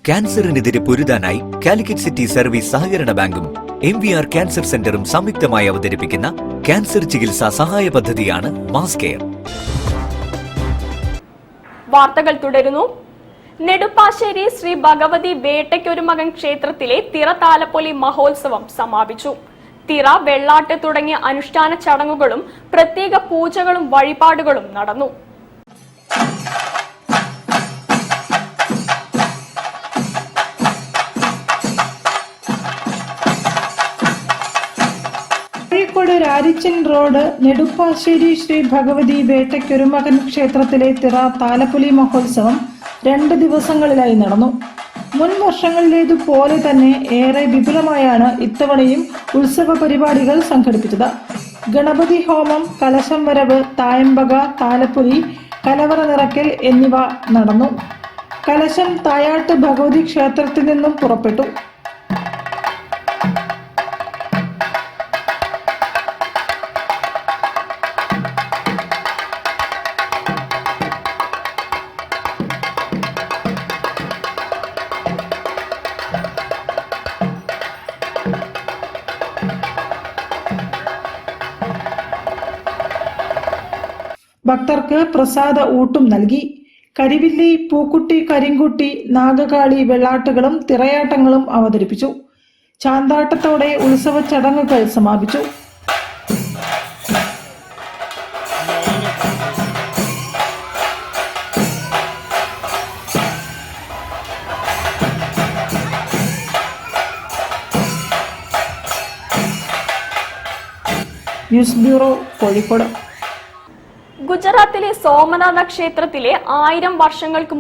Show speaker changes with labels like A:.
A: ക്യാൻസറിനെതിരെ പൊരുതാനായി Calicut city service സഹകരണ ബാങ്കും MVR cancer സെന്ററും സംയുക്തമായി അവതരിപ്പിക്കുന്ന ക്യാൻസർ ചികിത്സാ സഹായ പദ്ധതിയാണ് മാസ് കെയർ.
B: വാർത്തകൾ തുടരുന്നു. നെടുപ്പാശ്ശേരി ശ്രീ ഭഗവതി വേട്ടയ്ക്കൊരുമകൻ ക്ഷേത്രത്തിലെ തിറ താലപ്പൊലി മഹോത്സവം സമാപിച്ചു. തിറ, വെള്ളാട്ട് തുടങ്ങിയ അനുഷ്ഠാന ചടങ്ങുകളും പ്രത്യേക പൂജകളും വഴിപാടുകളും നടന്നു.
C: കോഴിക്കോട് രാരിച്ചൻ റോഡ് നെടുപ്പാശ്ശേരി ശ്രീ ഭഗവതി വേട്ടയ്ക്കൊരുമകൻ ക്ഷേത്രത്തിലെ തിറ താലപ്പൊലി മഹോത്സവം 2 ദിവസങ്ങളിലായി നടന്നു. മുൻ വർഷങ്ങളിലേതുപോലെ തന്നെ ഏറെ വിപുലമായാണ് ഇത്തവണയും ഉത്സവ പരിപാടികൾ സംഘടിപ്പിച്ചത്. ഗണപതി ഹോമം, കലശം വരവ്, തായമ്പക, താലപ്പൊലി, കലവറ നിറയ്ക്കൽ എന്നിവ നടന്നു. കലശം തായാട്ട് ഭഗവതി ക്ഷേത്രത്തിൽ നിന്നും പുറപ്പെട്ടു. ഭക്തർക്ക് പ്രസാദ ഊട്ടും നൽകി. കരിവില്ലി, പൂക്കുട്ടി, കരിങ്കുട്ടി, നാഗകാളി, വെള്ളാട്ടുകളും തിറയാട്ടങ്ങളും അവതരിപ്പിച്ചു. ചാന്താട്ടത്തോടെ ഉത്സവ ചടങ്ങുകൾ സമാപിച്ചു. News bureau, Kozhikode.
B: ഗുജറാത്തിലെ സോമനാഥ ക്ഷേത്രത്തിലെ 1000 വർഷങ്ങൾക്ക്